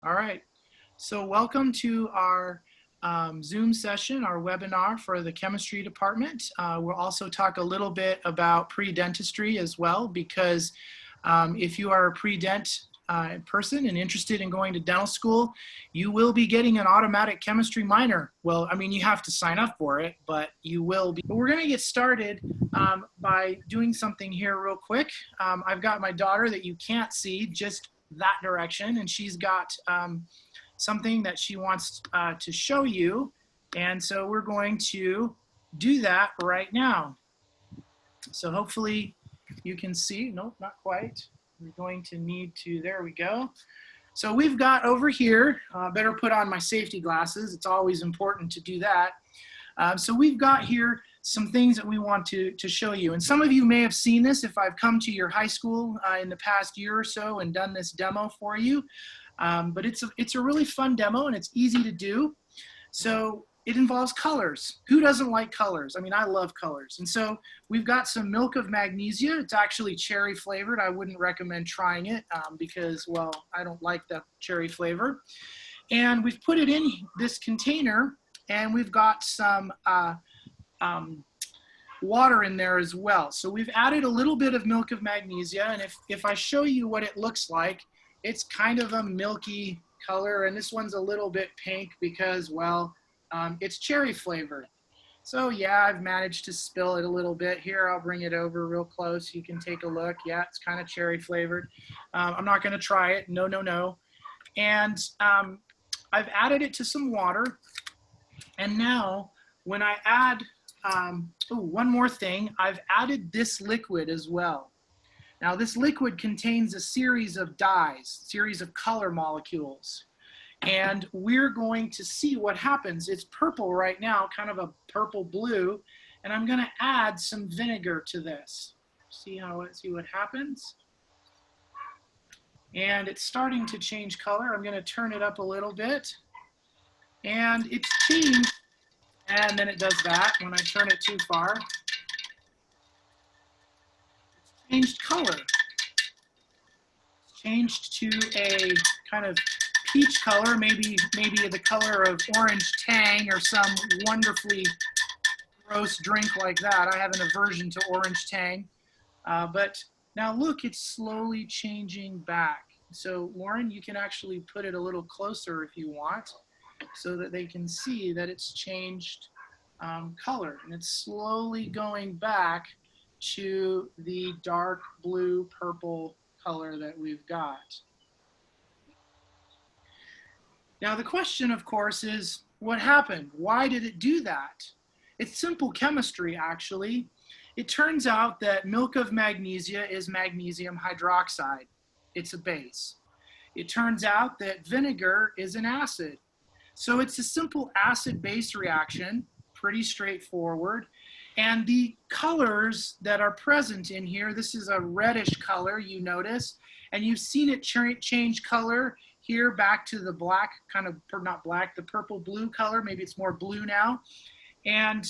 All right. So welcome to our Zoom session, our webinar for the chemistry department. We'll also talk a little bit about pre-dentistry as well, because if you are a pre-dent person and interested in going to dental school, you will be getting an automatic chemistry minor. Well, I mean, you have to sign up for it, but you will be. But we're going to get started by doing something here real quick. I've got my daughter that you can't see, just that direction, and she's got something that she wants to show you, and so we're going to do that right now. So hopefully you can see. Nope, not quite. We're going to need to, there we go. So we've got over here, better put on my safety glasses, it's always important to do that. So we've got here some things that we want to show you. And some of you may have seen this if I've come to your high school in the past year or so and done this demo for you. But it's a really fun demo and it's easy to do. So it involves colors. Who doesn't like colors? I mean, I love colors. And so we've got some milk of magnesia. It's actually cherry flavored. I wouldn't recommend trying it because, well, I don't like the cherry flavor. And we've put it in this container, and we've got some water in there as well. So we've added a little bit of milk of magnesia, and if I show you what it looks like, it's kind of a milky color, and this one's a little bit pink because, well, it's cherry flavored. So yeah, I've managed to spill it a little bit. Here, I'll bring it over real close. You can take a look. Yeah, it's kind of cherry flavored. I'm not going to try it. No, no, no. And I've added it to some water. And now when I add, one more thing, I've added this liquid as well. Now this liquid contains a series of dyes, series of color molecules. And we're going to see what happens. It's purple right now, kind of a purple blue, and I'm going to add some vinegar to this. See what happens. And it's starting to change color. I'm going to turn it up a little bit, and it's changed. And then it does that when I turn it too far. It's changed color. It's changed to a kind of peach color, maybe the color of orange Tang or some wonderfully gross drink like that. I have an aversion to orange Tang. But now look, it's slowly changing back. So Lauren, you can actually put it a little closer if you want so that they can see that it's changed color. And it's slowly going back to the dark blue purple color that we've got. Now the question, of course, is what happened? Why did it do that? It's simple chemistry, actually. It turns out that milk of magnesia is magnesium hydroxide. It's a base. It turns out that vinegar is an acid. So it's a simple acid-base reaction, pretty straightforward. And the colors that are present in here, this is a reddish color, you notice, and you've seen it change color here back to the black, kind of, not black, the purple blue color. Maybe it's more blue now. And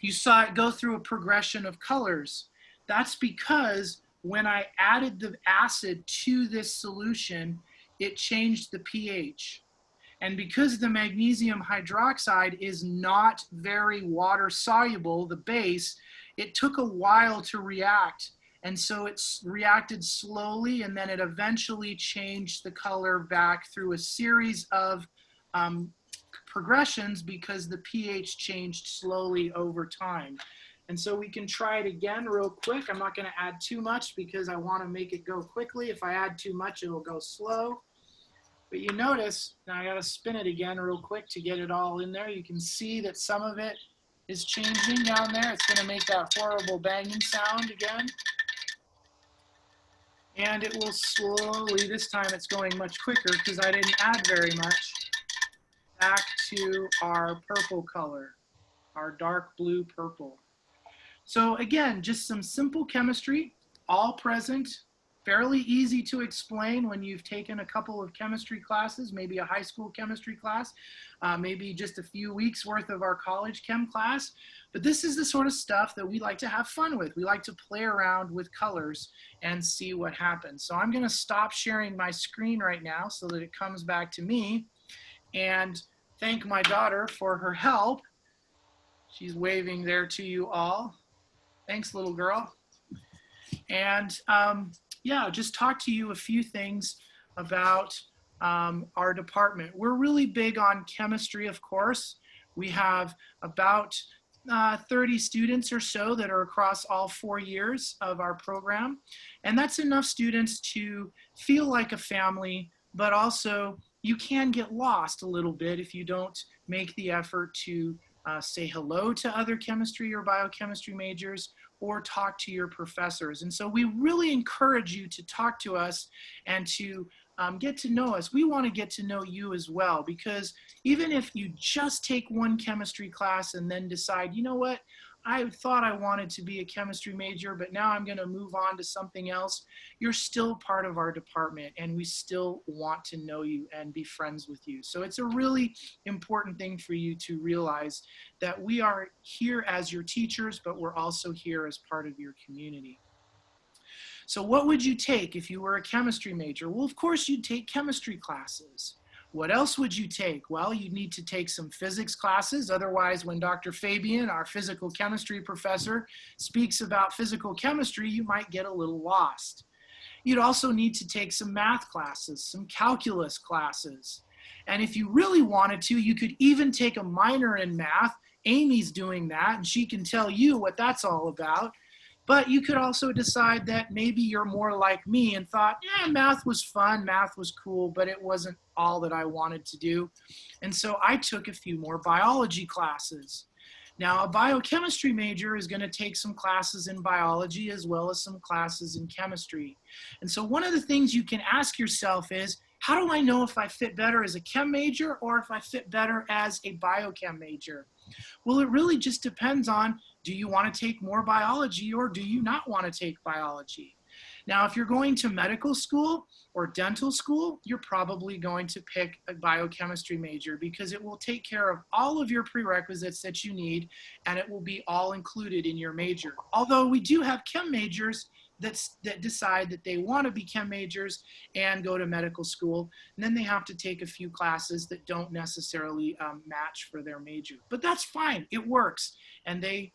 you saw it go through a progression of colors. That's because when I added the acid to this solution, it changed the pH. And because the magnesium hydroxide is not very water soluble, the base, it took a while to react. And so it's reacted slowly, and then it eventually changed the color back through a series of progressions because the pH changed slowly over time. And so we can try it again real quick. I'm not going to add too much because I want to make it go quickly. If I add too much, it'll go slow. But you notice, now I got to spin it again real quick to get it all in there. You can see that some of it is changing down there. It's going to make that horrible banging sound again. And it will slowly, this time it's going much quicker because I didn't add very much, back to our purple color, our dark blue purple. So again, just some simple chemistry, all present fairly easy to explain when you've taken a couple of chemistry classes, maybe a high school chemistry class, maybe just a few weeks worth of our college chem class. But this is the sort of stuff that we like to have fun with. We like to play around with colors and see what happens. So I'm going to stop sharing my screen right now so that it comes back to me, and thank my daughter for her help. She's waving there to you all. Thanks, little girl. And yeah, just talk to you a few things about our department. We're really big on chemistry, of course. We have about 30 students or so that are across all 4 years of our program. And that's enough students to feel like a family, but also you can get lost a little bit if you don't make the effort to say hello to other chemistry or biochemistry majors, or talk to your professors. And so we really encourage you to talk to us and to get to know us. We want to get to know you as well, because even if you just take one chemistry class and then decide, you know what, I thought I wanted to be a chemistry major, but now I'm going to move on to something else, you're still part of our department, and we still want to know you and be friends with you. So it's a really important thing for you to realize that we are here as your teachers, but we're also here as part of your community. So what would you take if you were a chemistry major? Well, of course, you'd take chemistry classes. What else would you take? Well, you'd need to take some physics classes. Otherwise, when Dr. Fabian, our physical chemistry professor, speaks about physical chemistry, you might get a little lost. You'd also need to take some math classes, some calculus classes. And if you really wanted to, you could even take a minor in math. Amy's doing that, and she can tell you what that's all about. But you could also decide that maybe you're more like me and thought, yeah, math was fun, math was cool, but it wasn't all that I wanted to do. And so I took a few more biology classes. Now, a biochemistry major is going to take some classes in biology as well as some classes in chemistry. And so one of the things you can ask yourself is, how do I know if I fit better as a chem major or if I fit better as a biochem major? Well, it really just depends on, do you want to take more biology or do you not want to take biology? Now, if you're going to medical school or dental school, you're probably going to pick a biochemistry major because it will take care of all of your prerequisites that you need, and it will be all included in your major. Although we do have chem majors that decide that they want to be chem majors and go to medical school, and then they have to take a few classes that don't necessarily match for their major. But that's fine, it works, and they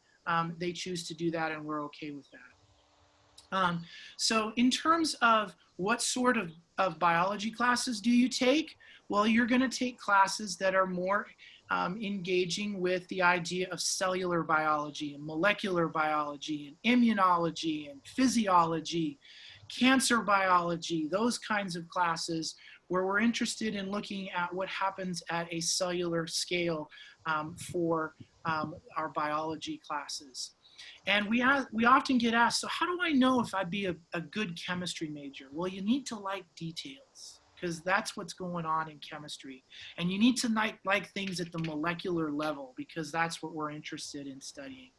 choose to do that, and we're okay with that. So in terms of what sort of biology classes do you take? Well, you're going to take classes that are more engaging with the idea of cellular biology and molecular biology and immunology and physiology, cancer biology, those kinds of classes where we're interested in looking at what happens at a cellular scale for our biology classes. And we often get asked, so how do I know if I'd be a good chemistry major? Well, you need to like details, because that's what's going on in chemistry. And you need to like things at the molecular level, because that's what we're interested in studying.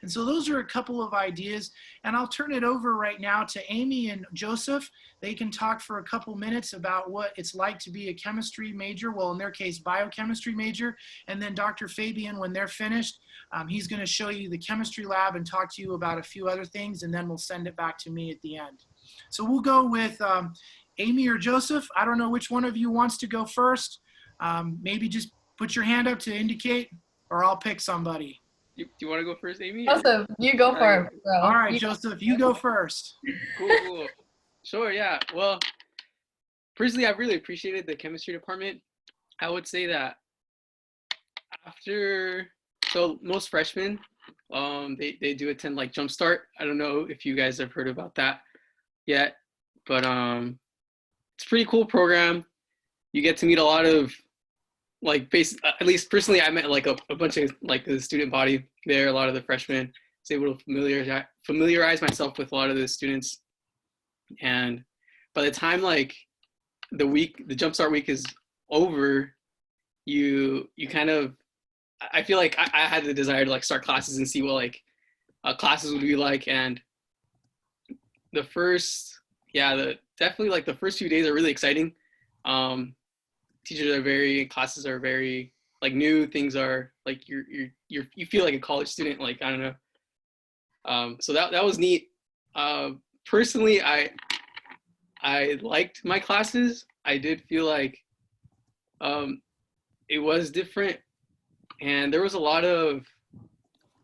And so those are a couple of ideas, and I'll turn it over right now to Amy and Joseph. They can talk for a couple minutes about what it's like to be a chemistry major, well, in their case, biochemistry major, and then Dr. Fabian, when they're finished, he's going to show you the chemistry lab and talk to you about a few other things, and then we'll send it back to me at the end. So we'll go with Amy or Joseph. I don't know which one of you wants to go first. Maybe just put your hand up to indicate, or I'll pick somebody. Do you want to go first, Amy? Joseph, you go for it, bro. All right, Joseph, you go first. Cool. Sure, yeah. Well, personally, I've really appreciated the chemistry department. I would say that so most freshmen, they do attend like Jumpstart. I don't know if you guys have heard about that yet, but it's a pretty cool program. You get to meet a lot of, like, at least personally, I met like a bunch of like the student body there, a lot of the freshmen. I was able to familiarize myself with a lot of the students. And by the time like the Jumpstart week is over, you kind of, I feel like I had the desire to like start classes and see what like classes would be like. And the first yeah, definitely like the first few days are really exciting. Um, Teachers are classes are very like new. Things are like you feel like a college student. Like I don't know. So that was neat. Personally, I liked my classes. I did feel like it was different, and there was a lot of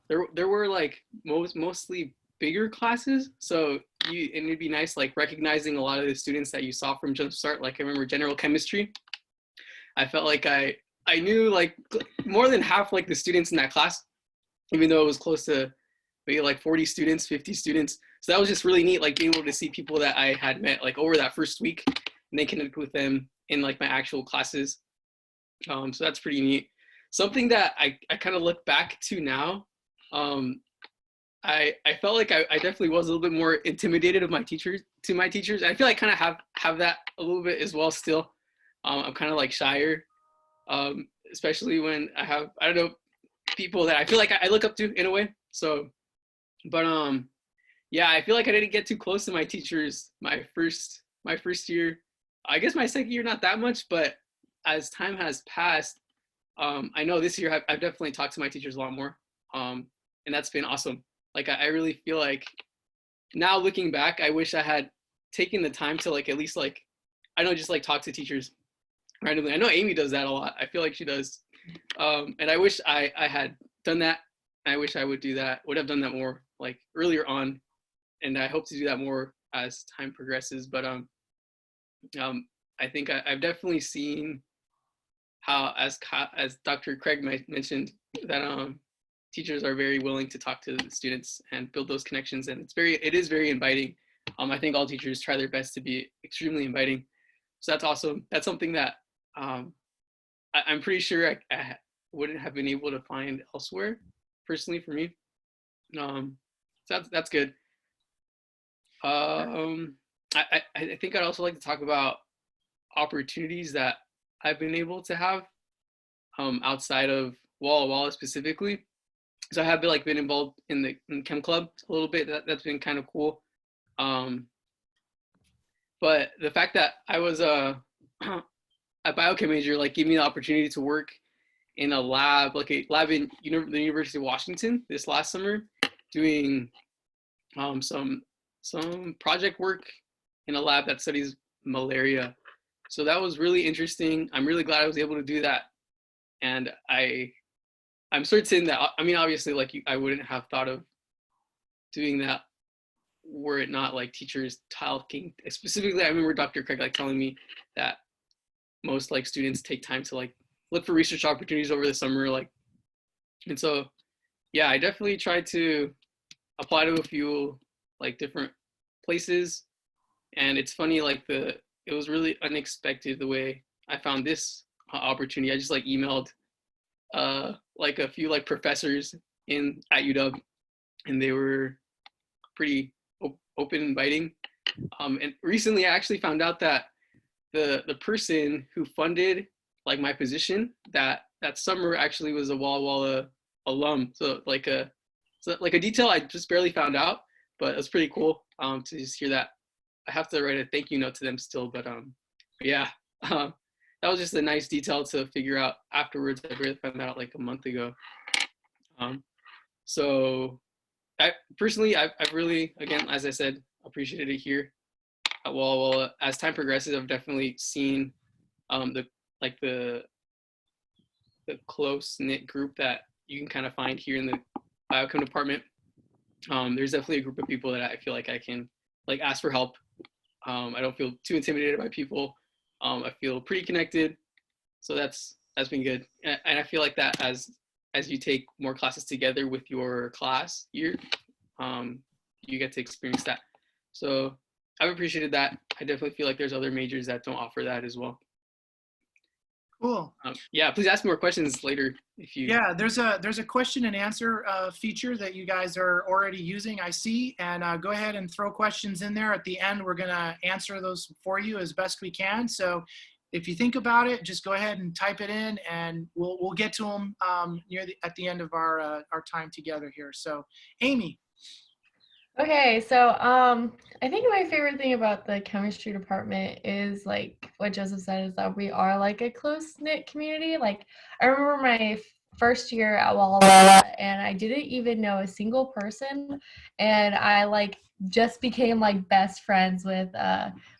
there were like mostly bigger classes. So and it'd be nice like recognizing a lot of the students that you saw from Jumpstart. Like I remember general chemistry. I felt like I knew like more than half like the students in that class, even though it was close to maybe like 40 students, 50 students. So that was just really neat, like being able to see people that I had met like over that first week and then connect with them in like my actual classes. So that's pretty neat. Something that I kind of look back to now, I felt like I definitely was a little bit more intimidated of my teachers. I feel like I kind of have that a little bit as well still. I'm kind of like shyer, especially when I don't know, people that I feel like I look up to in a way. So, but yeah, I feel like I didn't get too close to my teachers my first year. I guess my second year not that much, but as time has passed, I know this year I've definitely talked to my teachers a lot more, and that's been awesome. Like I really feel like now looking back, I wish I had taken the time to like at least like I know just like talk to teachers randomly. I know Amy does that a lot. I feel like she does, and I wish I had done that. I wish I would have done that more like earlier on, and I hope to do that more as time progresses. But I think I've definitely seen how, as Dr. Craig mentioned, that teachers are very willing to talk to the students and build those connections, and it is very inviting. I think all teachers try their best to be extremely inviting, so that's awesome. That's something that I'm pretty sure I wouldn't have been able to find elsewhere, personally for me. So that's good. I think I'd also like to talk about opportunities that I've been able to have outside of Walla Walla specifically. So I have been involved in Chem Club a little bit. That's been kind of cool. But the fact that I was a biochem major like gave me the opportunity to work in a lab, like a lab in the University of Washington this last summer, doing some project work in a lab that studies malaria. So that was really interesting. I'm really glad I was able to do that. And I'm certain that, I mean, obviously, like I wouldn't have thought of doing that were it not like teachers talking. Specifically, I remember Dr. Craig like telling me that most like students take time to like look for research opportunities over the summer, like, and so yeah, I definitely tried to apply to a few like different places. And it's funny, like it was really unexpected the way I found this opportunity. I just like emailed like a few like professors at UW, and they were pretty open, inviting. And recently I actually found out that the person who funded like my position that summer actually was a Walla Walla alum. So like a detail I just barely found out, but it's pretty cool to just hear that. I have to write a thank you note to them still, but yeah, that was just a nice detail to figure out afterwards. I really found that out like a month ago. So I personally, I've really, again, as I said, appreciated it here at Walla Walla. As time progresses, I've definitely seen the close knit group that you can kind of find here in the biochem department. There's definitely a group of people that I feel like I can like ask for help. I don't feel too intimidated by people. I feel pretty connected, so that's been good. And I feel like that as you take more classes together with your class year, you get to experience that. So I've appreciated that. I definitely feel like there's other majors that don't offer that as well. Cool. Yeah, please ask more questions later if you. Yeah, there's a question and answer feature that you guys are already using, I see, and go ahead and throw questions in there. At the end, we're gonna answer those for you as best we can. So if you think about it, just go ahead and type it in, and we'll get to them at the end of our time together here. So, Amy. Okay, so I think my favorite thing about the chemistry department is like what Joseph said is that we are like a close-knit community. Like I remember my first year at Walla Walla and I didn't even know a single person and I like just became like best friends with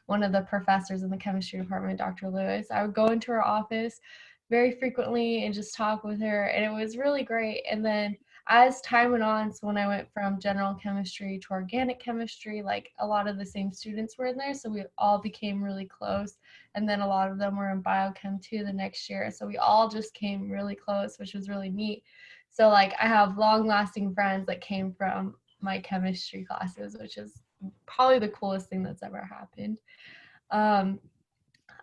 one of the professors in the chemistry department, Dr. Lewis. I would go into her office very frequently and just talk with her and it was really great. And then as time went on, so when I went from general chemistry to organic chemistry, like a lot of the same students were in there. So we all became really close. And then a lot of them were in biochem too the next year. So we all just came really close, which was really neat. So like I have long lasting friends that came from my chemistry classes, which is probably the coolest thing that's ever happened. Um,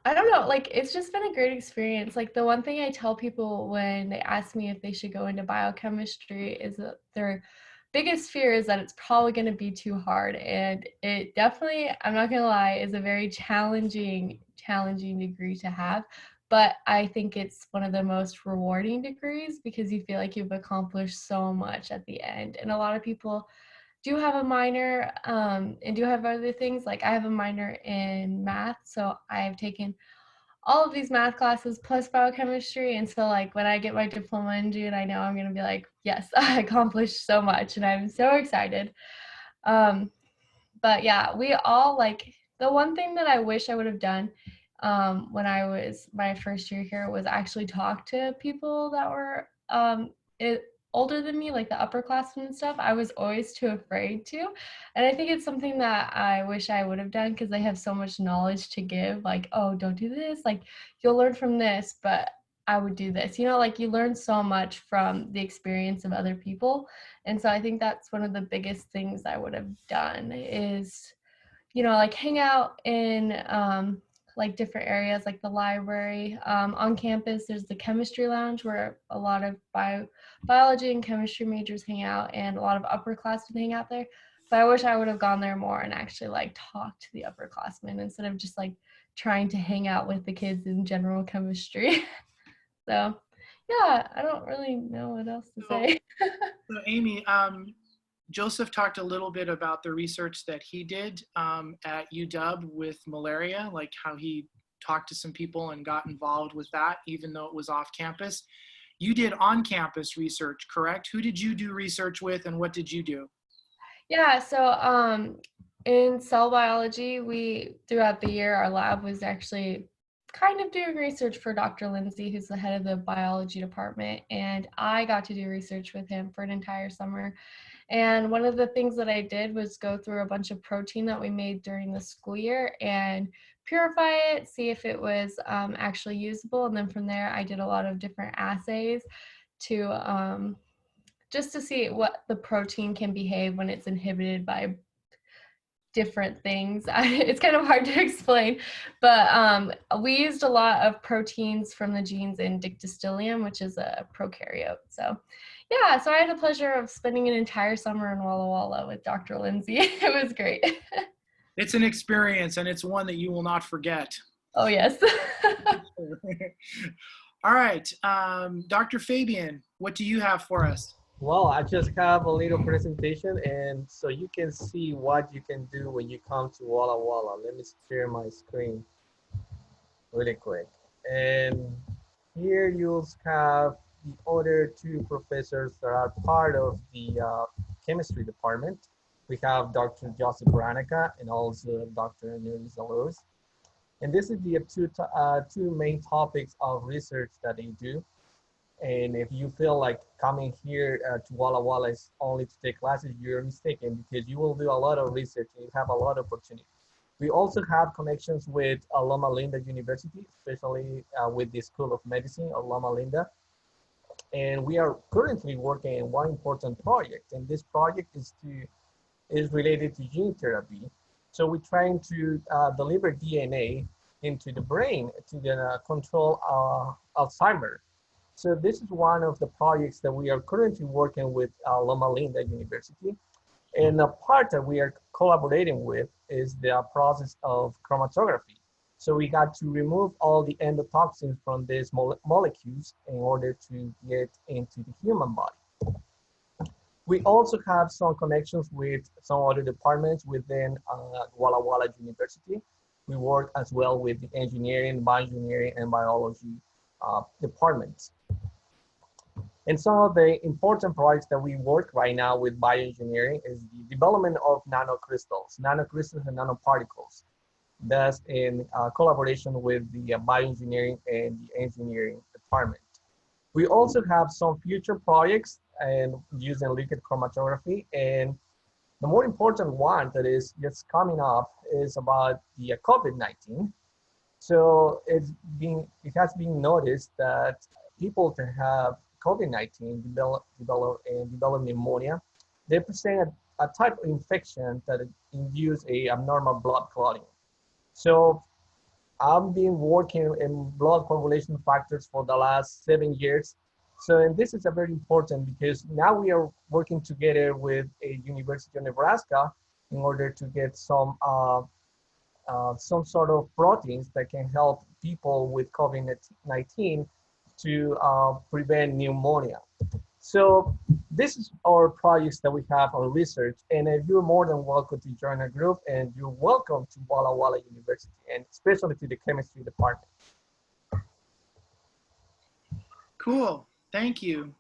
I don't know, like it's just been a great experience. Like the one thing I tell people when they ask me if they should go into biochemistry is that their biggest fear is that it's probably going to be too hard. And it definitely, I'm not going to lie, is a very challenging degree to have. But I think it's one of the most rewarding degrees because you feel like you've accomplished so much at the end. And a lot of people do have a minor and do have other things. Like I have a minor in math, so I've taken all of these math classes plus biochemistry. And so like when I get my diploma in June, I know I'm gonna be like, yes, I accomplished so much and I'm so excited. Um, but yeah, we all like the one thing that I wish I would have done when I was my first year here was actually talk to people that were it, older than me, like the upperclassmen and stuff. I was always too afraid to. And I think it's something that I wish I would have done because they have so much knowledge to give. Like, oh, don't do this. Like, you'll learn from this, but I would do this. You know, like you learn so much from the experience of other people. And so I think that's one of the biggest things I would have done is, you know, like hang out in like different areas like the library. On campus, there's the chemistry lounge where a lot of biology and chemistry majors hang out and a lot of upperclassmen hang out there. But I wish I would have gone there more and actually like talked to the upperclassmen instead of just like trying to hang out with the kids in general chemistry. So yeah, I don't really know what else to So, say. so Amy, Joseph talked a little bit about the research that he did at UW with malaria, like how he talked to some people and got involved with that, even though it was off campus. You did on-campus research, correct? Who did you do research with and what did you do? Yeah, so in cell biology, we throughout the year our lab was actually kind of doing research for Dr. Lindsay, who's the head of the biology department, and I got to do research with him for an entire summer. And one of the things that I did was go through a bunch of protein that we made during the school year and purify it, see if it was actually usable, and then from there I did a lot of different assays to just to see what the protein can behave when it's inhibited by different things. It's kind of hard to explain, but we used a lot of proteins from the genes in Dictyostelium, which is a prokaryote. So yeah, so I had the pleasure of spending an entire summer in Walla Walla with Dr. Lindsay. It was great. It's an experience and it's one that you will not forget. Oh, yes. All right, Dr. Fabian, what do you have for us? Well, I just have a little presentation and so you can see what you can do when you come to Walla Walla. Let me share my screen really quick. And here you'll have the other two professors that are part of the chemistry department. We have Dr. Joseph Branica and also Dr. Nerissa Lewis. And this is the two main topics of research that they do. And if you feel like coming here to Walla Walla is only to take classes, you're mistaken because you will do a lot of research and you have a lot of opportunity. We also have connections with Loma Linda University, especially with the School of Medicine of Loma Linda. And we are currently working on one important project. And this project is related to gene therapy. So we're trying to deliver DNA into the brain to control Alzheimer's. So this is one of the projects that we are currently working with Loma Linda University. And the part that we are collaborating with is the process of chromatography. So we got to remove all the endotoxins from these molecules in order to get into the human body. We also have some connections with some other departments within Walla Walla University. We work as well with the engineering, bioengineering, and biology departments. And some of the important projects that we work right now with bioengineering is the development of nanocrystals and nanoparticles. That's in collaboration with the bioengineering and the engineering department. We also have some future projects and using liquid chromatography. And the more important one that is just coming up is about the COVID-19. So it has been noticed that people that have COVID-19 develop pneumonia. They present a type of infection that induce a abnormal blood clotting. So I've been working in blood coagulation factors for the last 7 years. So, and this is a very important because now we are working together with a University of Nebraska in order to get some sort of proteins that can help people with COVID-19 to prevent pneumonia. So this is our projects that we have on research, and you're more than welcome to join our group, and you're welcome to Walla Walla University, and especially to the chemistry department. Cool, thank you.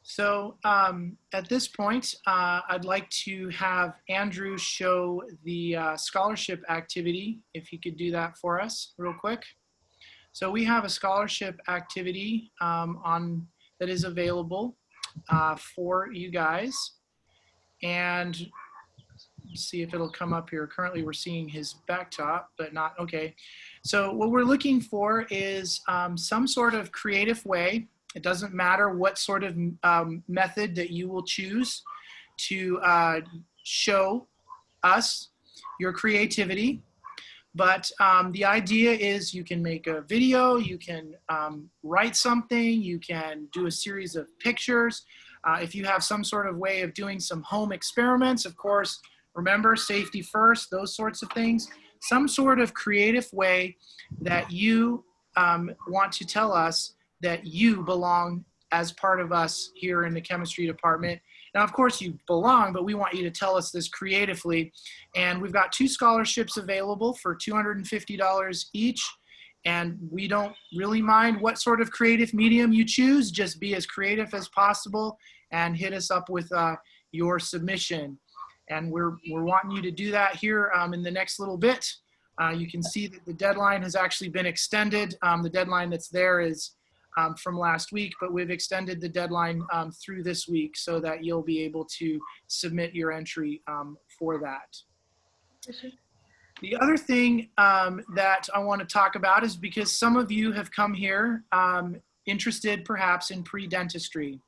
So at this point, I'd like to have Andrew show the scholarship activity, if he could do that for us real quick. So we have a scholarship activity that is available for you guys. And let's see if it'll come up here. Currently we're seeing his backdrop, but not, okay. So what we're looking for is some sort of creative way. It doesn't matter what sort of method that you will choose to show us your creativity. But the idea is you can make a video, you can write something, you can do a series of pictures. If you have some sort of way of doing some home experiments, of course, remember safety first, those sorts of things. Some sort of creative way that you want to tell us that you belong as part of us here in the chemistry department. Now, of course, you belong, but we want you to tell us this creatively. And we've got 2 scholarships available for $250 each. And we don't really mind what sort of creative medium you choose. Just be as creative as possible and hit us up with your submission. And we're wanting you to do that here in the next little bit. You can see that the deadline has actually been extended. The deadline that's there is from last week, but we've extended the deadline through this week so that you'll be able to submit your entry for that. The other thing that I want to talk about is because some of you have come here interested perhaps in pre-dentistry.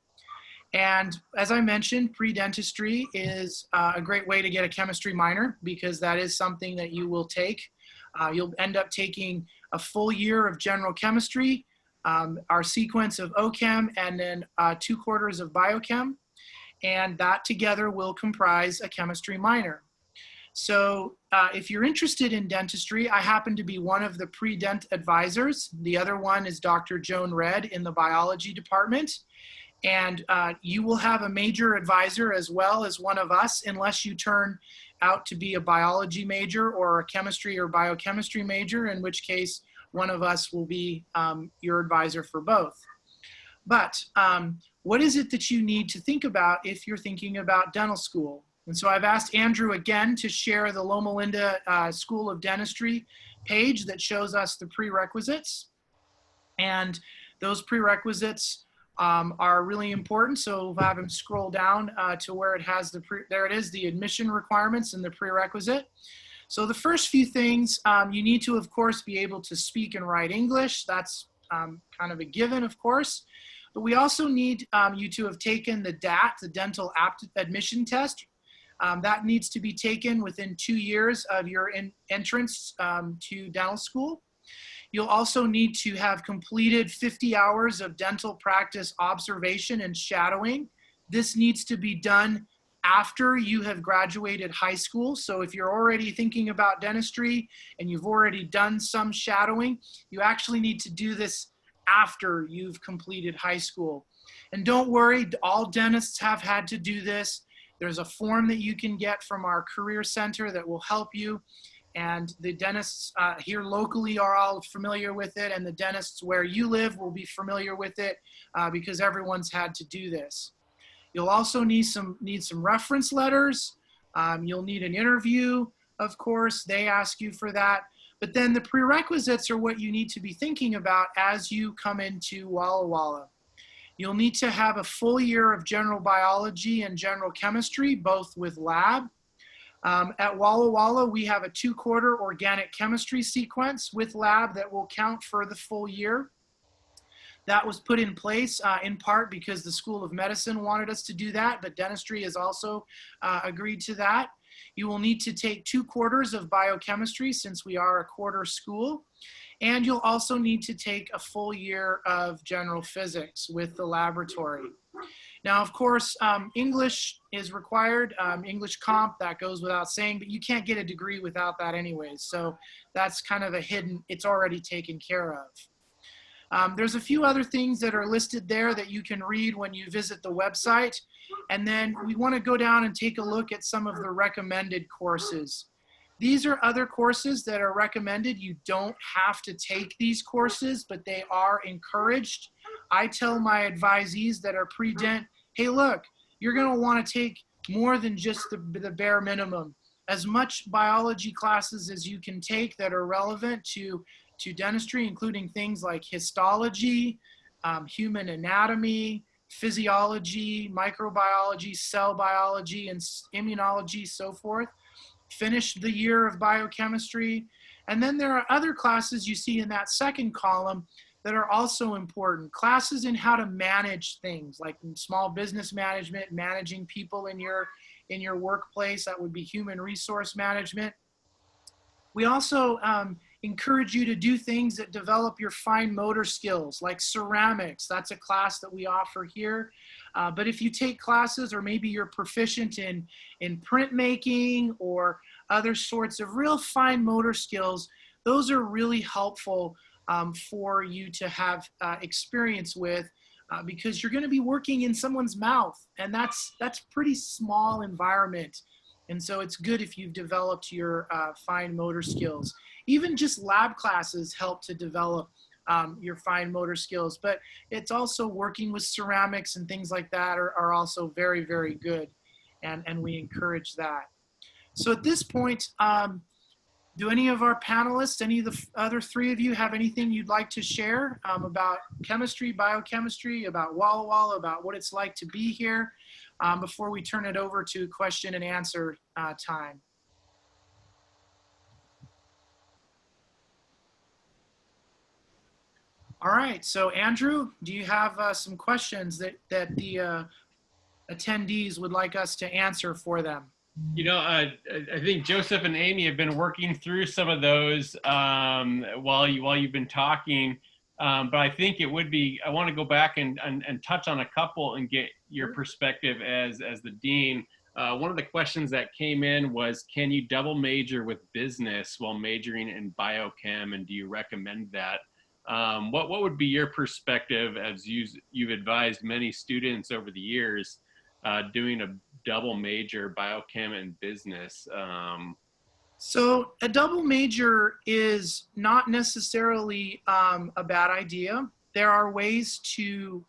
And as I mentioned, pre-dentistry is a great way to get a chemistry minor because that is something that you will take. You'll end up taking a full year of general chemistry, our sequence of OChem, and then 2 quarters of biochem. And that together will comprise a chemistry minor. So if you're interested in dentistry, I happen to be one of the pre-dent advisors. The other one is Dr. Joan Red in the biology department. And you will have a major advisor as well as one of us, unless you turn out to be a biology major or a chemistry or biochemistry major, in which case one of us will be your advisor for both. But what is it that you need to think about if you're thinking about dental school? And so I've asked Andrew again to share the Loma Linda School of Dentistry page that shows us the prerequisites. And those prerequisites are really important. So we'll have him scroll down to where it has there it is, the admission requirements and the prerequisite. So the first few things, you need to, of course, be able to speak and write English. That's kind of a given, of course. But we also need you to have taken the DAT, the Dental Admission Test. That needs to be taken within 2 years of your entrance to dental school. You'll also need to have completed 50 hours of dental practice observation and shadowing. This needs to be done after you have graduated high school. So if you're already thinking about dentistry and you've already done some shadowing, you actually need to do this after you've completed high school. And don't worry, all dentists have had to do this. There's a form that you can get from our career center that will help you. And the dentists here locally are all familiar with it, and the dentists where you live will be familiar with it because everyone's had to do this. You'll also need some reference letters. You'll need an interview, of course. They ask you for that. But then the prerequisites are what you need to be thinking about as you come into Walla Walla. You'll need to have a full year of general biology and general chemistry, both with lab. At Walla Walla, we have a 2-quarter organic chemistry sequence with lab that will count for the full year. That was put in place in part because the School of Medicine wanted us to do that, but dentistry has also agreed to that. You will need to take 2 quarters of biochemistry since we are a quarter school. And you'll also need to take a full year of general physics with the laboratory. Now, of course, English is required, English comp, that goes without saying, but you can't get a degree without that anyways. So that's kind of a hidden, it's already taken care of. There's a few other things that are listed there that you can read when you visit the website. And then we want to go down and take a look at some of the recommended courses. These are other courses that are recommended. You don't have to take these courses, but they are encouraged. I tell my advisees that are pre-dent, hey, look, you're going to want to take more than just the bare minimum. As much biology classes as you can take that are relevant to dentistry, including things like histology, human anatomy, physiology, microbiology, cell biology, and immunology, so forth. Finish the year of biochemistry. And then there are other classes you see in that second column that are also important. Classes in how to manage things like small business management, managing people in your workplace. That would be human resource management. We also encourage you to do things that develop your fine motor skills, like ceramics. That's a class that we offer here. But if you take classes, or maybe you're proficient in printmaking or other sorts of real fine motor skills, those are really helpful for you to have experience with because you're going to be working in someone's mouth, and that's pretty small environment. And so it's good if you've developed your fine motor skills. Even just lab classes help to develop your fine motor skills, but it's also working with ceramics and things like that are also very, very good. And we encourage that. So at this point, do any of our panelists, any of the other 3 of you have anything you'd like to share about chemistry, biochemistry, about Walla Walla, about what it's like to be here before we turn it over to question and answer time? All right, so Andrew, do you have some questions that the attendees would like us to answer for them? You know, I think Joseph and Amy have been working through some of those while you've been talking. But I think it would be, I want to go back and touch on a couple and get your perspective as the dean. One of the questions that came in was, can you double major with business while majoring in biochem, and do you recommend that? What would be your perspective as you've advised many students over the years doing a double major, biochem and business? So a double major is not necessarily a bad idea. There are ways to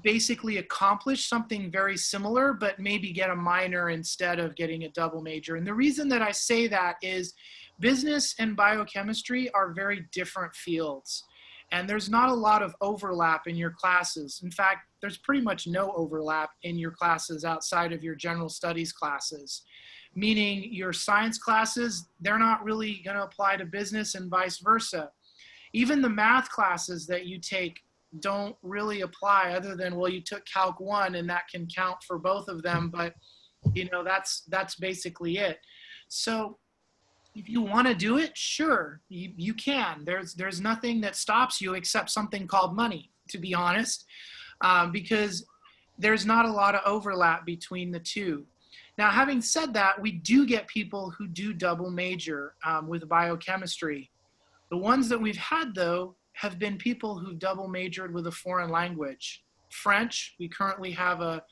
basically accomplish something very similar, but maybe get a minor instead of getting a double major. And the reason that I say that is business and biochemistry are very different fields. And there's not a lot of overlap in your classes. In fact, there's pretty much no overlap in your classes outside of your general studies classes. Meaning your science classes, they're not really going to apply to business and vice versa. Even the math classes that you take don't really apply other than, well, you took Calc 1 and that can count for both of them, but you know, that's basically it. So if you want to do it, sure, you can. There's nothing that stops you except something called money, to be honest, because there's not a lot of overlap between the two. Now, having said that, we do get people who do double major with biochemistry. The ones that we've had, though, have been people who double majored with a foreign language. French, we currently have a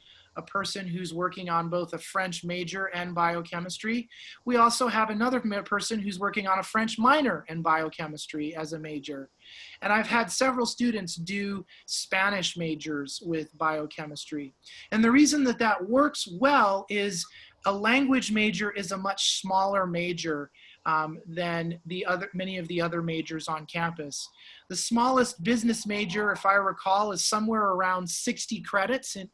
person who's working on both a French major and biochemistry. We also have another person who's working on a French minor and biochemistry as a major. And I've had several students do Spanish majors with biochemistry. And the reason that that works well is a language major is a much smaller major than many of the other majors on campus. The smallest business major, if I recall, is somewhere around 60 credits in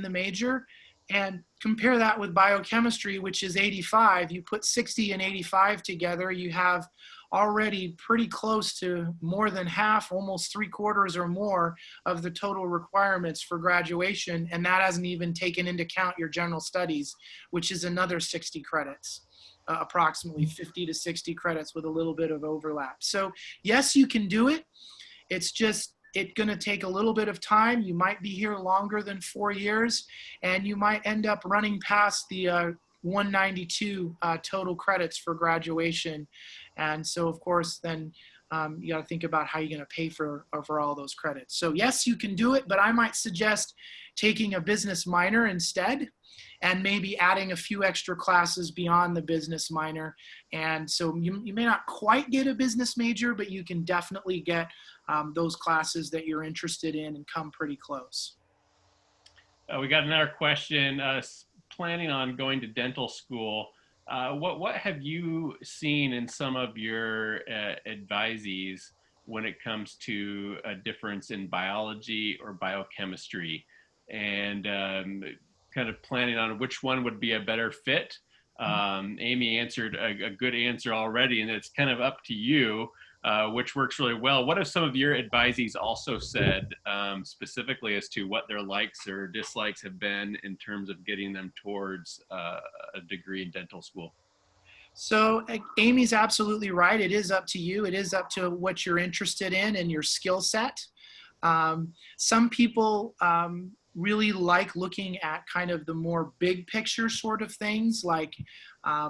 the major. And compare that with biochemistry, which is 85. You put 60 and 85 together, you have already pretty close to more than half, almost 3/4 or more of the total requirements for graduation. And that hasn't even taken into account your general studies, which is another 60 credits. Approximately 50 to 60 credits with a little bit of overlap. So yes, you can do it. It's going to take a little bit of time. You might be here longer than 4 years, and you might end up running past the 192 total credits for graduation. And so of course, then you got to think about how you're going to pay for all those credits. So yes, you can do it, but I might suggest taking a business minor instead, and maybe adding a few extra classes beyond the business minor. And so you may not quite get a business major, but you can definitely get those classes that you're interested in and come pretty close. We got another question. Planning on going to dental school, what have you seen in some of your advisees when it comes to a difference in biology or biochemistry, and kind of planning on which one would be a better fit? Amy answered a good answer already, and it's kind of up to you which works really well. What have some of your advisees also said specifically as to what their likes or dislikes have been in terms of getting them towards a degree in dental school? So Amy's absolutely right. It is up to you. It is up to what you're interested in and your skill set. Some people really like looking at kind of the more big picture sort of things, like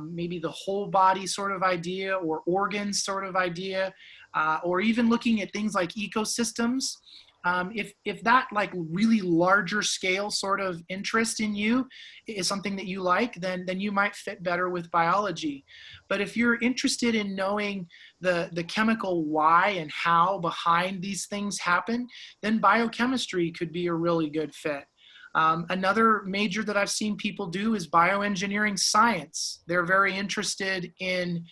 maybe the whole body sort of idea, or organs sort of idea, or even looking at things like ecosystems. If that like really larger scale sort of interest in you is something that you like, then you might fit better with biology. But if you're interested in knowing the chemical why and how behind these things happen, then biochemistry could be a really good fit. Another major that I've seen people do is bioengineering science. They're very interested in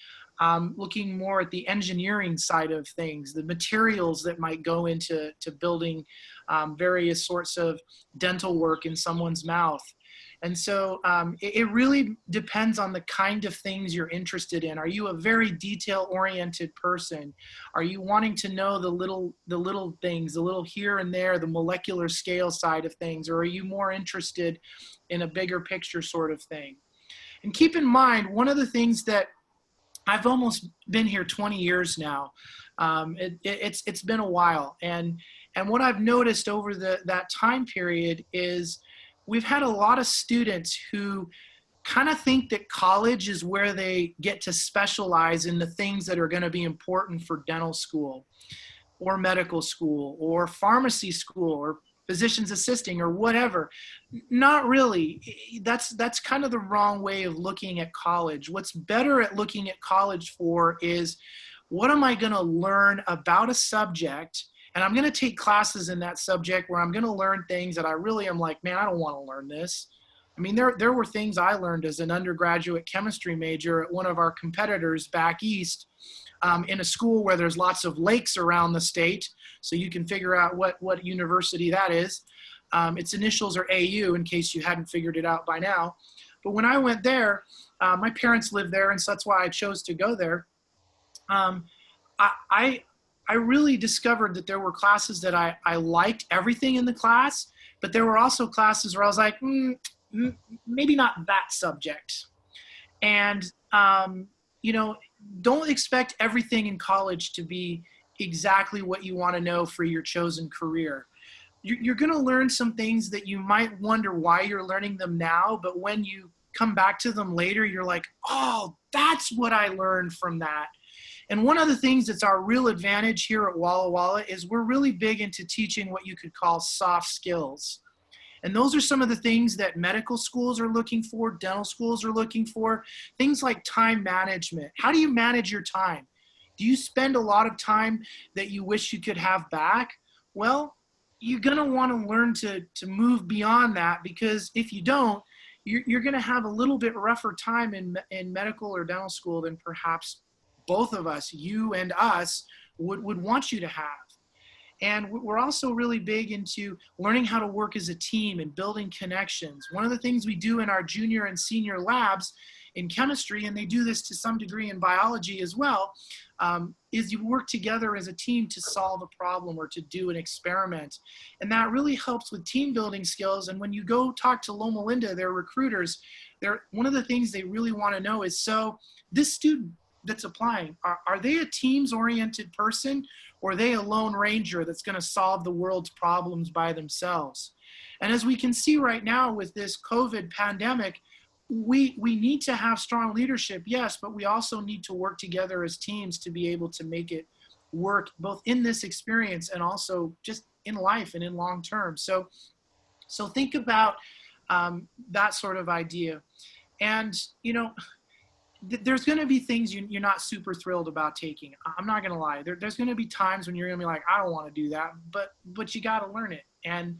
looking more at the engineering side of things, the materials that might go into building various sorts of dental work in someone's mouth. And so it really depends on the kind of things you're interested in. Are you a very detail-oriented person? Are you wanting to know the little things, the little here and there, the molecular scale side of things? Or are you more interested in a bigger picture sort of thing? And keep in mind, one of the things that I've almost been here 20 years now. It's been a while. And what I've noticed over that time period is we've had a lot of students who kind of think that college is where they get to specialize in the things that are going to be important for dental school or medical school or pharmacy school or physicians assisting or whatever. Not really. That's kind of the wrong way of looking at college. What's better at looking at college for is, what am I going to learn about a subject? And I'm going to take classes in that subject where I'm going to learn things that I really am like, man, I don't want to learn this. I mean, there were things I learned as an undergraduate chemistry major at one of our competitors back east, in a school where there's lots of lakes around the state. So you can figure out what university that is. Its initials are AU, in case you hadn't figured it out by now. But when I went there, my parents lived there, and so that's why I chose to go there. I really discovered that there were classes that I liked everything in the class, but there were also classes where I was like, maybe not that subject. And, you know, don't expect everything in college to be exactly what you want to know for your chosen career. You're going to learn some things that you might wonder why you're learning them now, but when you come back to them later, you're like, oh, that's what I learned from that. And one of the things that's our real advantage here at Walla Walla is we're really big into teaching what you could call soft skills. And those are some of the things that medical schools are looking for, dental schools are looking for, things like time management. How do you manage your time? Do you spend a lot of time that you wish you could have back? Well, you're going to want to learn to move beyond that, because if you don't, you're going to have a little bit rougher time in medical or dental school than perhaps both of us, you and us, would want you to have. And we're also really big into learning how to work as a team and building connections. One of the things we do in our junior and senior labs in chemistry, and they do this to some degree in biology as well, is you work together as a team to solve a problem or to do an experiment. And that really helps with team building skills. And when you go talk to Loma Linda, their recruiters, one of the things they really want to know is, so this student that's applying, are they a teams-oriented person, or are they a lone ranger that's going to solve the world's problems by themselves? And as we can see right now with this COVID pandemic, we need to have strong leadership, yes, but we also need to work together as teams to be able to make it work both in this experience and also just in life and in long term. So think about that sort of idea. And, you know, there's going to be things you're not super thrilled about taking. I'm not going to lie. There's going to be times when you're going to be like, I don't want to do that, but you got to learn it. And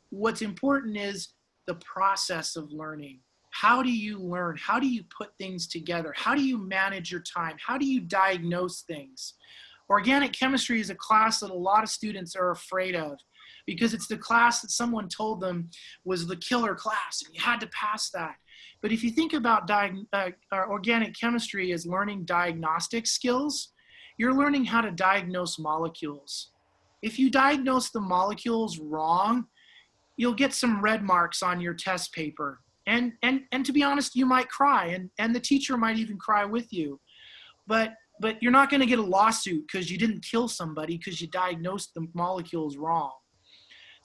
what's important is the process of learning. How do you learn? How do you put things together? How do you manage your time? How do you diagnose things? Organic chemistry is a class that a lot of students are afraid of, because it's the class that someone told them was the killer class and you had to pass that. But if you think about organic chemistry as learning diagnostic skills, you're learning how to diagnose molecules. If you diagnose the molecules wrong, you'll get some red marks on your test paper. And to be honest, you might cry, and the teacher might even cry with you. But you're not going to get a lawsuit because you didn't kill somebody because you diagnosed the molecules wrong.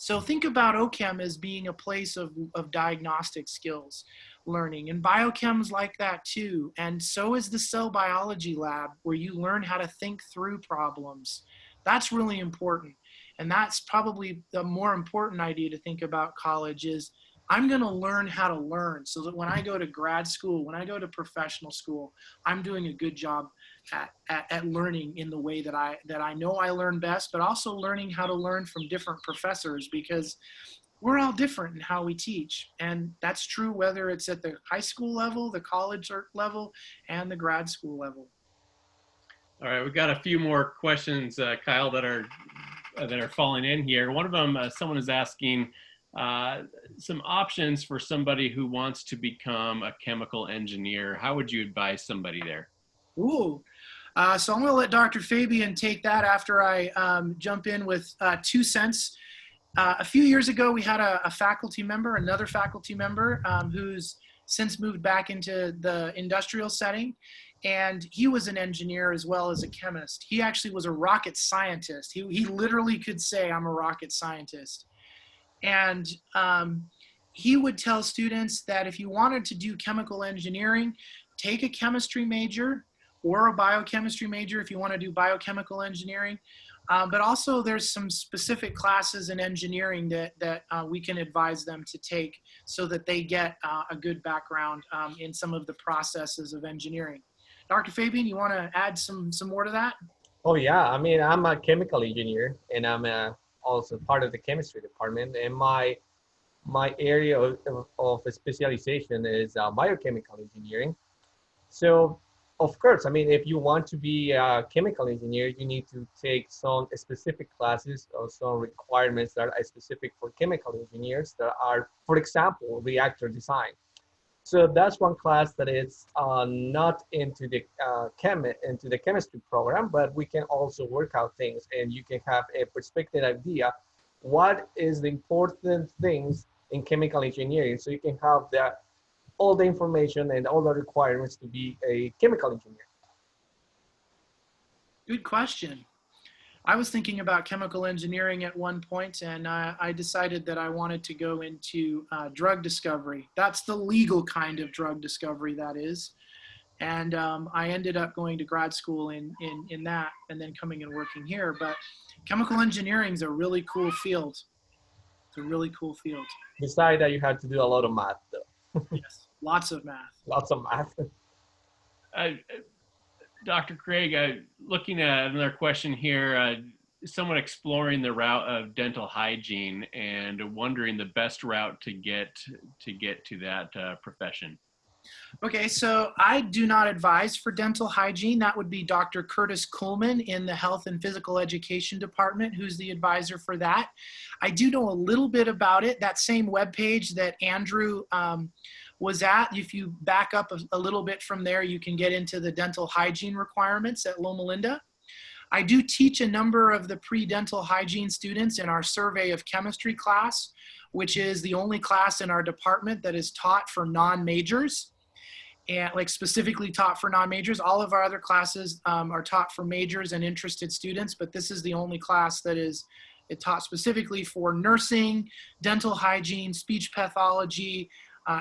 So think about OChem as being a place of diagnostic skills learning, and biochem's like that too. And so is the cell biology lab, where you learn how to think through problems. That's really important. And that's probably the more important idea to think about college is, I'm going to learn how to learn, so that when I go to grad school, when I go to professional school, I'm doing a good job at learning in the way that I know I learn best, but also learning how to learn from different professors, because we're all different in how we teach. And that's true whether it's at the high school level, the college level, and the grad school level. All right, we've got a few more questions, Kyle, that are falling in here. One of them, someone is asking some options for somebody who wants to become a chemical engineer. How would you advise somebody there? Ooh. So I'm going to let Dr. Fabian take that after I jump in with 2 cents. A few years ago, we had another faculty member who's since moved back into the industrial setting. And he was an engineer as well as a chemist. He actually was a rocket scientist. He literally could say, I'm a rocket scientist. And he would tell students that if you wanted to do chemical engineering, take a chemistry major or a biochemistry major if you want to do biochemical engineering. But also there's some specific classes in engineering that we can advise them to take so that they get a good background in some of the processes of engineering. Dr. Fabian, you want to add some more to that? Oh yeah, I mean, I'm a chemical engineer, and I'm also part of the chemistry department, and my area of specialization is biochemical engineering. So of course, I mean, if you want to be a chemical engineer, you need to take some specific classes or some requirements that are specific for chemical engineers that are, for example, reactor design. So that's one class that is not into the chemistry program, but we can also work out things, and you can have a perspective idea what is the important things in chemical engineering, so you can have all the information and all the requirements to be a chemical engineer. Good question. I was thinking about chemical engineering at one point, and I decided that I wanted to go into drug discovery. That's the legal kind of drug discovery, that is. And I ended up going to grad school in that, and then coming and working here. But chemical engineering is a really cool field. It's a really cool field. Besides that, you have to do a lot of math, though. Yes, lots of math. Lots of math. Dr. Craig, looking at another question here, someone exploring the route of dental hygiene and wondering the best route to get to that profession. Okay, so I do not advise for dental hygiene. That would be Dr. Curtis Kuhlman in the Health and Physical Education Department, who's the advisor for that. I do know a little bit about it. That same webpage that Andrew was at, if you back up a little bit from there, you can get into the dental hygiene requirements at Loma Linda. I do teach a number of the pre-dental hygiene students in our survey of chemistry class, which is the only class in our department that is taught for non-majors, and like specifically taught for non-majors. All of our other classes are taught for majors and interested students, but this is the only class that is taught specifically for nursing, dental hygiene, speech pathology,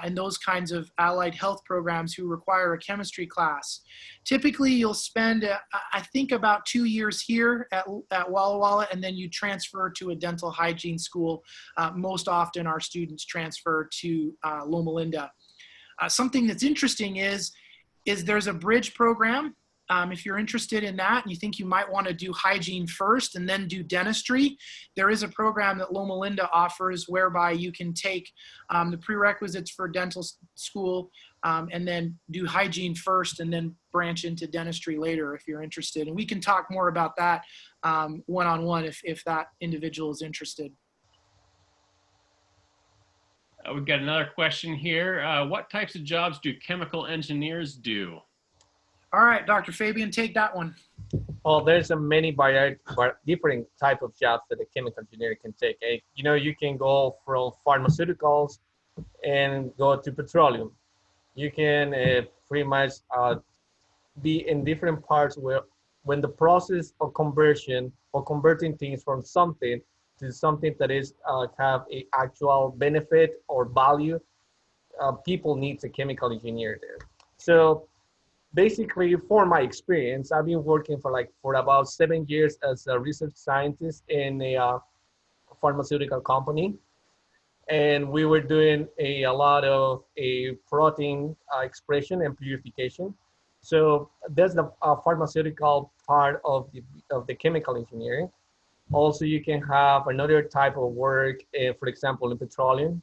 and those kinds of allied health programs who require a chemistry class. Typically, you'll spend, I think, about 2 years here at Walla Walla, and then you transfer to a dental hygiene school. Most often, our students transfer to Loma Linda. Something that's interesting is there's a bridge program. If you're interested in that and you think you might want to do hygiene first and then do dentistry, there is a program that Loma Linda offers whereby you can take the prerequisites for dental school and then do hygiene first and then branch into dentistry later if you're interested. And we can talk more about that one-on-one if that individual is interested. We've got another question here. What types of jobs do chemical engineers do? All right, Dr. Fabian, take that one. Well, there's a many different type of jobs that a chemical engineer can take. You know, you can go from pharmaceuticals and go to petroleum. You can pretty much be in different parts where when the process of conversion or converting things from something to something that is have a actual benefit or value, people need a chemical engineer there. So basically, for my experience, I've been working for about 7 years as a research scientist in a pharmaceutical company. And we were doing a lot of protein expression and purification. So that's the pharmaceutical part of the chemical engineering. Also, you can have another type of work, for example, in petroleum.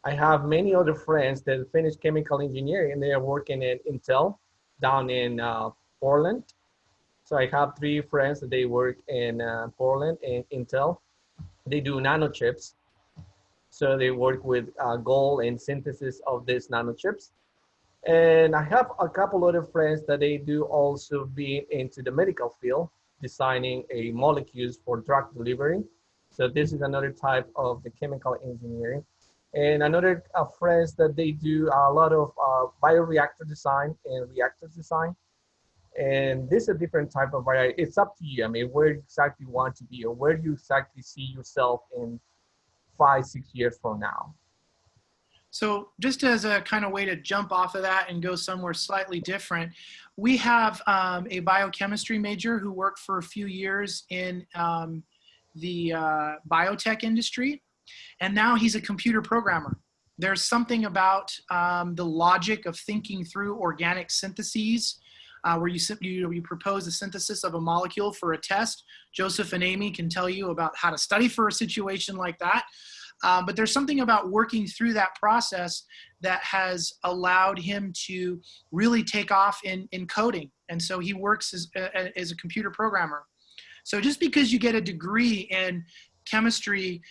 I have many other friends that finished chemical engineering and they are working in Intel down in Portland. So I have 3 friends that they work in Portland and Intel. They do nanochips. So they work with gold and synthesis of these nanochips. And I have a couple other friends that they do also be into the medical field, designing a molecules for drug delivery. So this is another type of the chemical engineering. And another friends that they do a lot of bioreactor design and reactor design. And this is a different type of variety. It's up to you. I mean, where you exactly want to be or where you exactly see yourself in 5-6 years from now. So just as a kind of way to jump off of that and go somewhere slightly different, we have a biochemistry major who worked for a few years in the biotech industry. And now he's a computer programmer. There's something about the logic of thinking through organic syntheses where you propose a synthesis of a molecule for a test. Joseph and Amy can tell you about how to study for a situation like that. But there's something about working through that process that has allowed him to really take off in coding. And so he works as a computer programmer. So just because you get a degree in chemistry,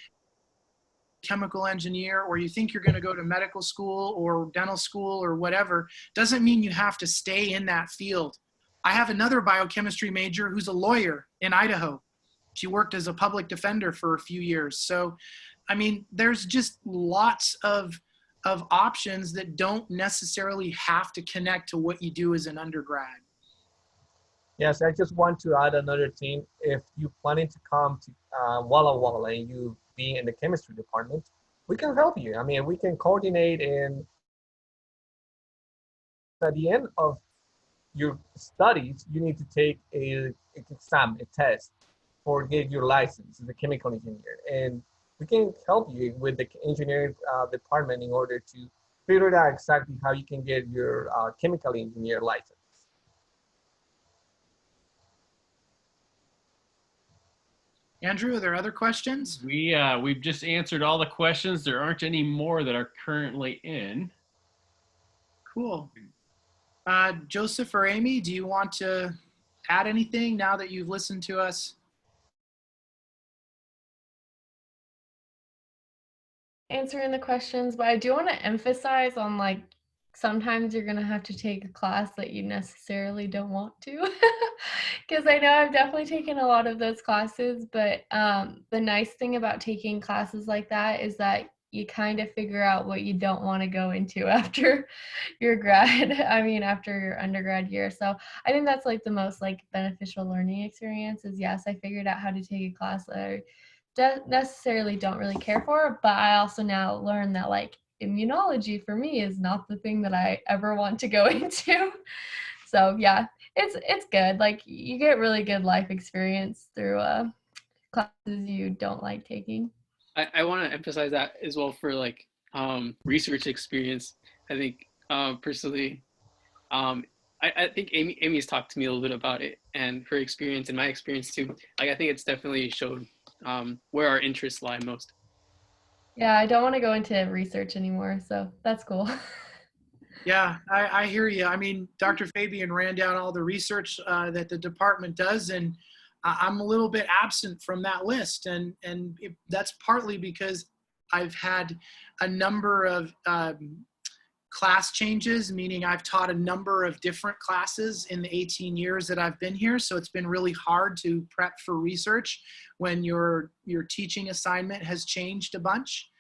chemical engineer, or you think you're going to go to medical school or dental school or whatever, doesn't mean you have to stay in that field. I have another biochemistry major who's a lawyer in Idaho. She worked as a public defender for a few years. So, I mean, there's just lots of options that don't necessarily have to connect to what you do as an undergrad. Yes, I just want to add another thing. If you're planning to come to Walla Walla and you be in the chemistry department, we can help you. I mean, we can coordinate, and at the end of your studies, you need to take an exam, a test for get your license as a chemical engineer. And we can help you with the engineering department in order to figure out exactly how you can get your chemical engineer license. Andrew, are there other questions? We've just answered all the questions. There aren't any more that are currently in. Cool. Joseph or Amy, do you want to add anything now that you've listened to us? Answering the questions, but I do want to emphasize on like sometimes you're going to have to take a class that you necessarily don't want to. Because I know I've definitely taken a lot of those classes, but the nice thing about taking classes like that is that you kind of figure out what you don't want to go into after your after your undergrad year. So I think that's like the most like beneficial learning experience is, yes, I figured out how to take a class that I necessarily don't really care for, but I also now learn that like immunology for me is not the thing that I ever want to go into. So yeah, it's good. Like you get really good life experience through classes you don't like taking. I want to emphasize that as well for like research experience. I think personally, I think Amy's talked to me a little bit about it and her experience and my experience too. Like I think it's definitely showed where our interests lie most. Yeah, I don't want to go into research anymore, so that's cool. Yeah, I hear you. I mean, Dr. Fabian ran down all the research that the department does, and I'm a little bit absent from that list. And that's partly because I've had a number of class changes, meaning I've taught a number of different classes in the 18 years that I've been here. So it's been really hard to prep for research when your teaching assignment has changed a bunch.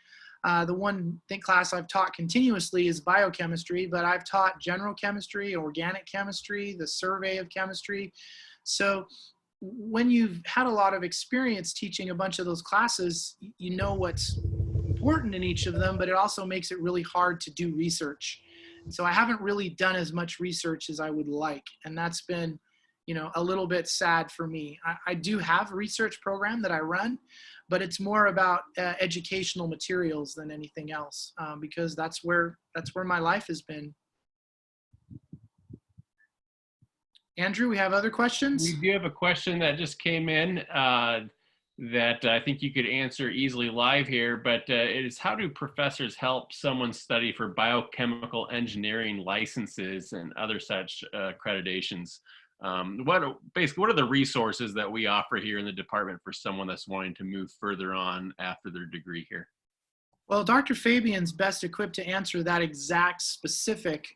The one class I've taught continuously is biochemistry, but I've taught general chemistry, organic chemistry, the survey of chemistry. So when you've had a lot of experience teaching a bunch of those classes, you know what's important in each of them, but it also makes it really hard to do research. So I haven't really done as much research as I would like. And that's been, a little bit sad for me. I do have a research program that I run, but it's more about educational materials than anything else, because that's where my life has been. Andrew, we have other questions? We do have a question that just came in that I think you could answer easily live here, but it is, how do professors help someone study for biochemical engineering licenses and other such accreditations? What are the resources that we offer here in the department for someone that's wanting to move further on after their degree here? Well, Dr. Fabian's best equipped to answer that exact specific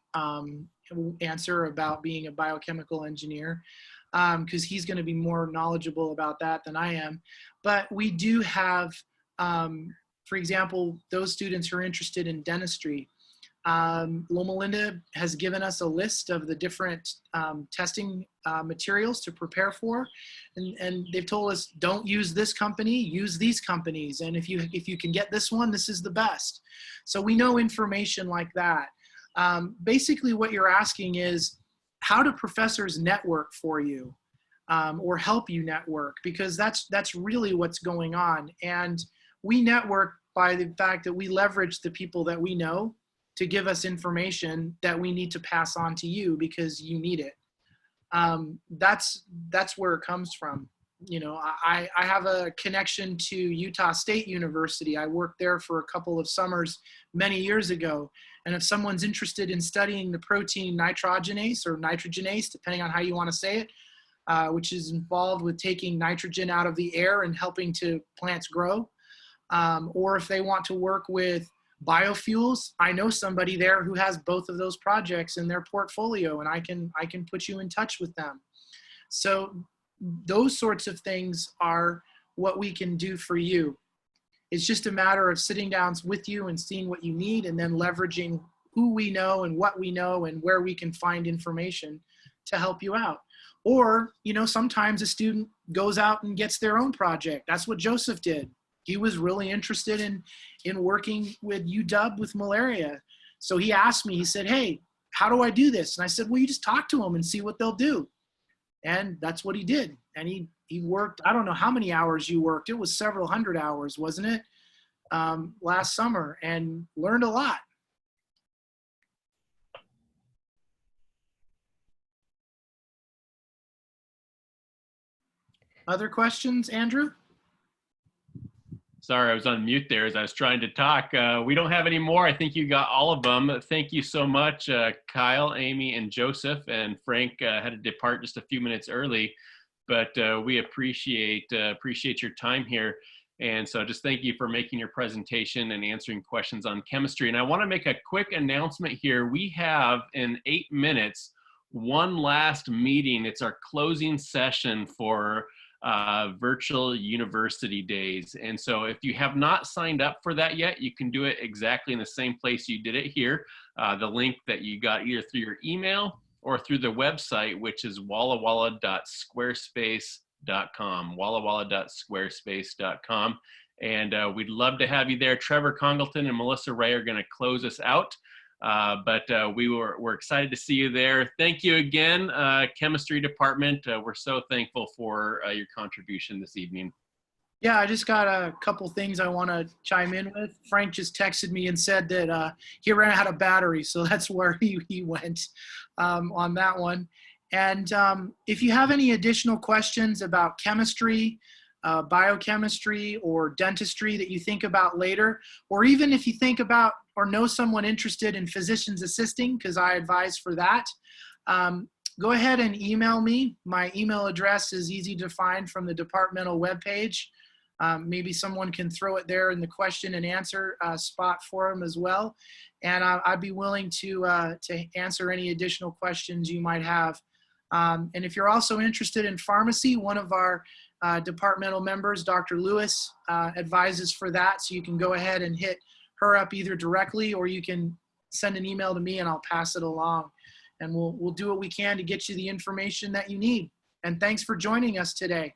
answer about being a biochemical engineer, because he's going to be more knowledgeable about that than I am. But we do have, for example, those students who are interested in dentistry. Loma Linda has given us a list of the different testing materials to prepare for, and they've told us, don't use this company, use these companies, and if you can get this one, this is the best. So we know information like that. Basically what you're asking is, how do professors network for you, or help you network? Because that's really what's going on. And we network by the fact that we leverage the people that we know to give us information that we need to pass on to you because you need it. That's where it comes from. I have a connection to Utah State University. I worked there for a couple of summers many years ago. And if someone's interested in studying the protein nitrogenase or nitrogenase, depending on how you want to say it, which is involved with taking nitrogen out of the air and helping to plants grow, or if they want to work with biofuels, I know somebody there who has both of those projects in their portfolio, and I can put you in touch with them. So those sorts of things are what we can do for you. It's just a matter of sitting down with you and seeing what you need, and then leveraging who we know and what we know and where we can find information to help you out. Or, sometimes a student goes out and gets their own project. That's what Joseph did. He was really interested in working with UW with malaria. So he asked me, he said, hey, how do I do this? And I said, well, you just talk to them and see what they'll do. And that's what he did. And he worked, I don't know how many hours you worked. It was several hundred hours, wasn't it? Last summer, and learned a lot. Other questions, Andrew? Sorry, I was on mute there as I was trying to talk. We don't have any more. I think you got all of them. Thank you so much, Kyle, Amy, and Joseph. And Frank had to depart just a few minutes early, but we appreciate your time here. And so just thank you for making your presentation and answering questions on chemistry. And I want to make a quick announcement here. We have in 8 minutes one last meeting. It's our closing session for virtual university days. And so if you have not signed up for that yet, you can do it exactly in the same place you did it here. The link that you got either through your email or through the website, which is wallawalla.squarespace.com, wallawalla.squarespace.com. And we'd love to have you there. Trevor Congleton and Melissa Ray are going to close us out. But we're excited to see you there. Thank you again, Chemistry Department. We're so thankful for your contribution this evening. Yeah, I just got a couple things I want to chime in with. Frank just texted me and said that he ran out of battery, so that's where he went on that one. And if you have any additional questions about chemistry, biochemistry, or dentistry that you think about later, or even if you think about or know someone interested in physicians assisting, because I advise for that, go ahead and email me. My email address is easy to find from the departmental webpage. Maybe someone can throw it there in the question and answer spot for them as well. And I'd be willing to answer any additional questions you might have. And if you're also interested in pharmacy, one of our departmental members, Dr. Lewis, advises for that. So you can go ahead and hit her up either directly, or you can send an email to me and I'll pass it along. And we'll do what we can to get you the information that you need. And thanks for joining us today.